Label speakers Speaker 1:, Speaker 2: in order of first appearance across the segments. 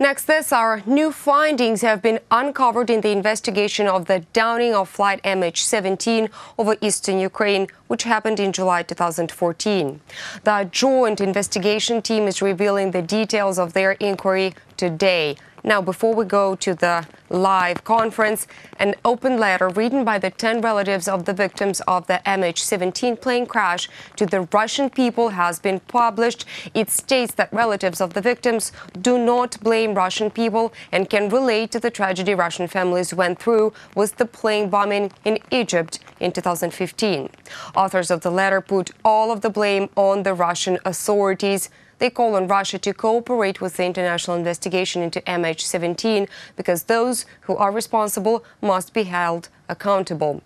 Speaker 1: Next, this our new findings have been uncovered in the investigation of the downing of flight MH17 over eastern Ukraine, which happened in July 2014. The joint investigation team is revealing the details of their inquiry today. Now, before we go to the live conference, an open letter written by the 10 relatives of the victims of the MH17 plane crash to the Russian people has been published. It states that relatives of the victims do not blame Russian people and can relate to the tragedy Russian families went through with the plane bombing in Egypt in 2015. Authors of the letter put all of the blame on the Russian authorities. They call on Russia to cooperate with the international investigation into MH17 because those who are responsible must be held accountable.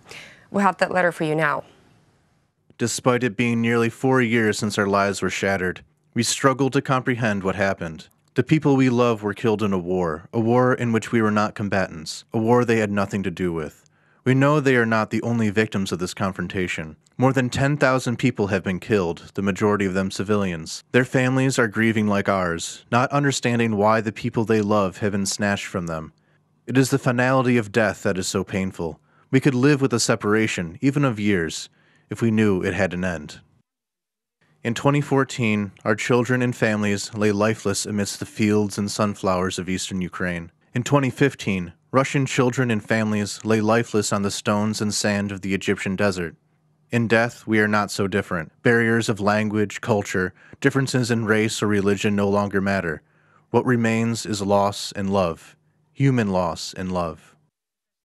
Speaker 1: We have that letter for you now.
Speaker 2: Despite it being nearly 4 years since our lives were shattered, we struggle to comprehend what happened. The people we love were killed in a war in which we were not combatants, a war they had nothing to do with. We know they are not the only victims of this confrontation. More than 10,000 people have been killed, the majority of them civilians. Their families are grieving like ours, not understanding why the people they love have been snatched from them. It is the finality of death that is so painful. We could live with a separation, even of years, if we knew it had an end. In 2014, our children and families lay lifeless amidst the fields and sunflowers of eastern Ukraine. In 2015, Russian children and families lay lifeless on the stones and sand of the Egyptian desert. In death, we are not so different. Barriers of language, culture, differences in race or religion no longer matter. What remains is loss and love, human loss and love.